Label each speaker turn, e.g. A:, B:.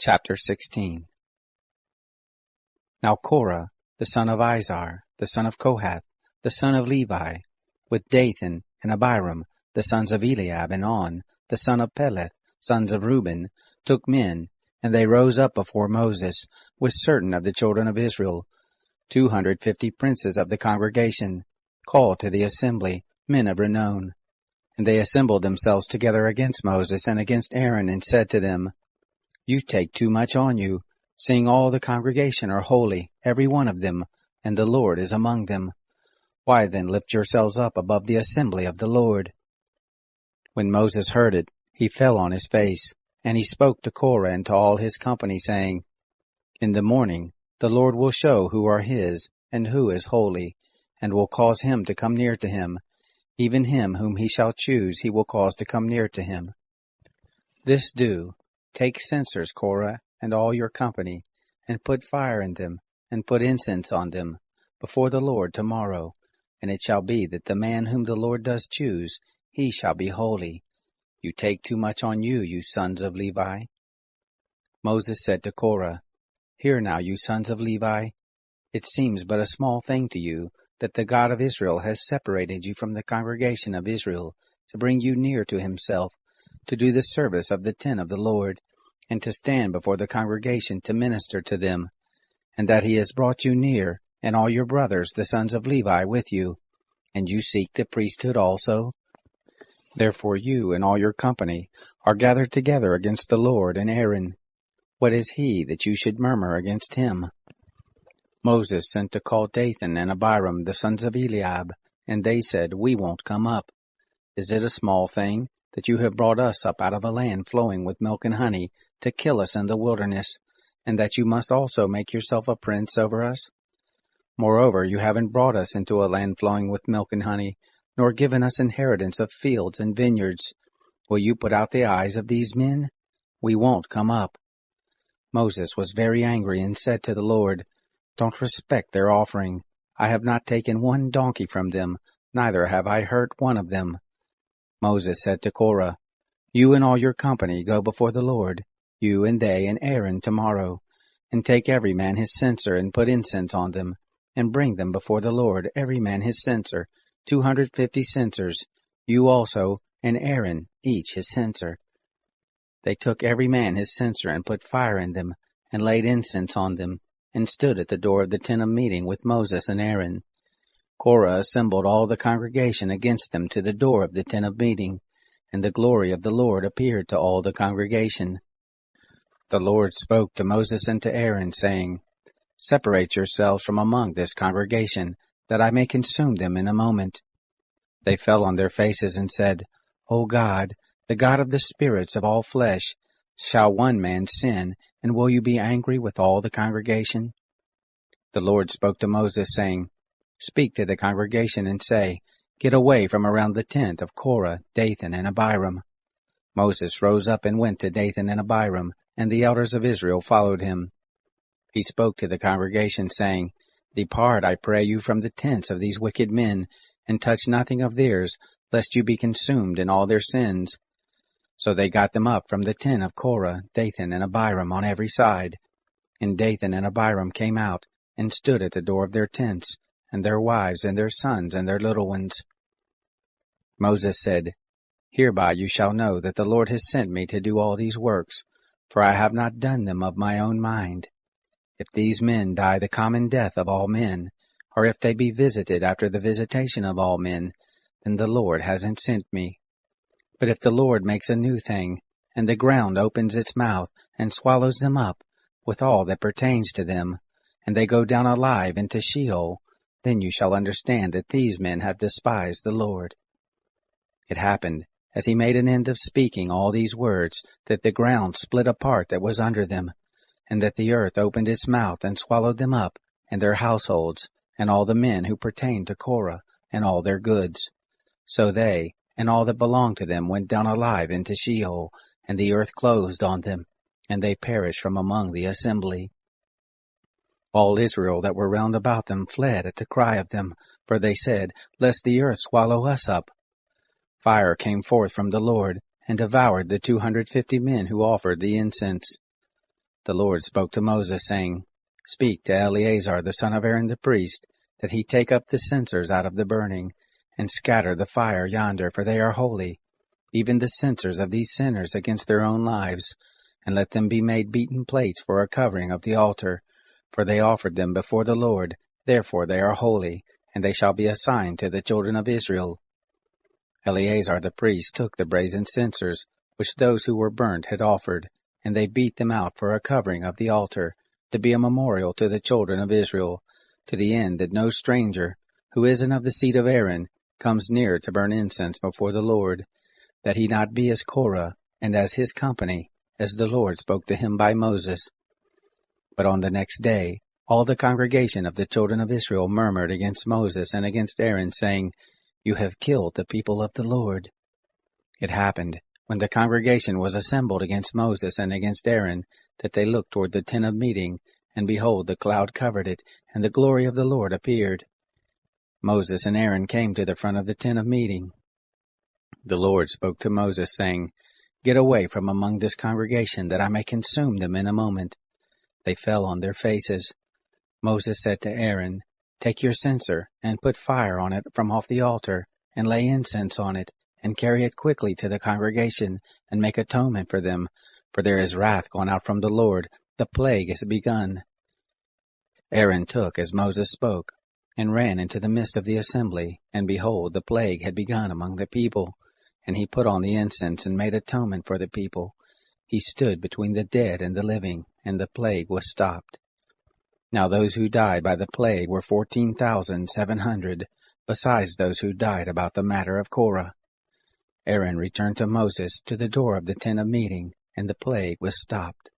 A: Chapter 16. Now Korah, the son of Izhar, the son of Kohath, the son of Levi, with Dathan and Abiram, the sons of Eliab, and On, the son of Peleth, sons of Reuben, took men, and they rose up before Moses, with certain of the children of Israel, 250 princes of the congregation, called to the assembly, men of renown. And they assembled themselves together against Moses and against Aaron, and said to them, You take too much on you, seeing all the congregation are holy, every one of them, and the Lord is among them. Why then lift yourselves up above the assembly of the Lord? When Moses heard it, he fell on his face, and he spoke to Korah and to all his company, saying, In the morning the Lord will show who are his, and who is holy, and will cause him to come near to him. Even him whom he shall choose he will cause to come near to him. This do, take censers, Korah, and all your company, and put fire in them, and put incense on them, before the Lord tomorrow. And it shall be that the man whom the Lord does choose, he shall be holy. You take too much on you, you sons of Levi. Moses said to Korah, Hear now, you sons of Levi. It seems but a small thing to you, that the God of Israel has separated you from the congregation of Israel, to bring you near to himself, to do the service of the tent of the Lord, and to stand before the congregation to minister to them, and that he has brought you near, and all your brothers, the sons of Levi, with you, and you seek the priesthood also? Therefore you and all your company are gathered together against the Lord and Aaron. What is he that you should murmur against him? Moses sent to call Dathan and Abiram, the sons of Eliab, and they said, We won't come up. Is it a small thing that you have brought us up out of a land flowing with milk and honey, to kill us in the wilderness, and that you must also make yourself a prince over us? Moreover, you haven't brought us into a land flowing with milk and honey, nor given us inheritance of fields and vineyards. Will you put out the eyes of these men? We won't come up. Moses was very angry and said to the Lord, Don't respect their offering. I have not taken one donkey from them, neither have I hurt one of them. Moses said to Korah, You and all your company go before the Lord, you and they and Aaron tomorrow, and take every man his censer and put incense on them, and bring them before the Lord, every man his censer, 250 censers, you also, and Aaron, each his censer. They took every man his censer and put fire in them, and laid incense on them, and stood at the door of the tent of meeting with Moses and Aaron. Korah assembled all the congregation against them to the door of the tent of meeting, and the glory of the Lord appeared to all the congregation. The Lord spoke to Moses and to Aaron, saying, Separate yourselves from among this congregation, that I may consume them in a moment. They fell on their faces and said, O God, the God of the spirits of all flesh, shall one man sin, and will you be angry with all the congregation? The Lord spoke to Moses, saying, Speak to the congregation and say, Get away from around the tent of Korah, Dathan, and Abiram. Moses rose up and went to Dathan and Abiram, and the elders of Israel followed him. He spoke to the congregation, saying, Depart, I pray you, from the tents of these wicked men, and touch nothing of theirs, lest you be consumed in all their sins. So they got them up from the tent of Korah, Dathan, and Abiram on every side. And Dathan and Abiram came out, and stood at the door of their tents, and their wives, and their sons, and their little ones. Moses said, Hereby you shall know that the Lord has sent me to do all these works, for I have not done them of my own mind. If these men die the common death of all men, or if they be visited after the visitation of all men, then the Lord hasn't sent me. But if the Lord makes a new thing, and the ground opens its mouth, and swallows them up, with all that pertains to them, and they go down alive into Sheol, then you shall understand that these men have despised the Lord. It happened, as he made an end of speaking all these words, that the ground split apart that was under them, and that the earth opened its mouth and swallowed them up, and their households, and all the men who pertained to Korah, and all their goods. So they, and all that belonged to them, went down alive into Sheol, and the earth closed on them, and they perished from among the assembly. All Israel that were round about them fled at the cry of them, for they said, Lest the earth swallow us up. Fire came forth from the Lord, and devoured the 250 men who offered the incense. The Lord spoke to Moses, saying, Speak to Eleazar the son of Aaron the priest, that he take up the censers out of the burning, and scatter the fire yonder, for they are holy, even the censers of these sinners against their own lives, and let them be made beaten plates for a covering of the altar, for they offered them before the Lord, therefore they are holy, and they shall be a sign to the children of Israel. Eleazar the priest took the brazen censers, which those who were burnt had offered, and they beat them out for a covering of the altar, to be a memorial to the children of Israel, to the end that no stranger, who isn't of the seed of Aaron, comes near to burn incense before the Lord, that he not be as Korah, and as his company, as the Lord spoke to him by Moses. But on the next day, all the congregation of the children of Israel murmured against Moses and against Aaron, saying, You have killed the people of the Lord. It happened, when the congregation was assembled against Moses and against Aaron, that they looked toward the tent of meeting, and behold, the cloud covered it, and the glory of the Lord appeared. Moses and Aaron came to the front of the tent of meeting. The Lord spoke to Moses, saying, Get away from among this congregation, that I may consume them in a moment. They fell on their faces. Moses said to Aaron, Take your censer, and put fire on it from off the altar, and lay incense on it, and carry it quickly to the congregation, and make atonement for them, for there is wrath gone out from the Lord, the plague is begun. Aaron took as Moses spoke, and ran into the midst of the assembly, and behold, the plague had begun among the people. And he put on the incense, and made atonement for the people. He stood between the dead and the living, and the plague was stopped. Now those who died by the plague were 14,700, besides those who died about the matter of Korah. Aaron returned to Moses to the door of the tent of meeting, and the plague was stopped.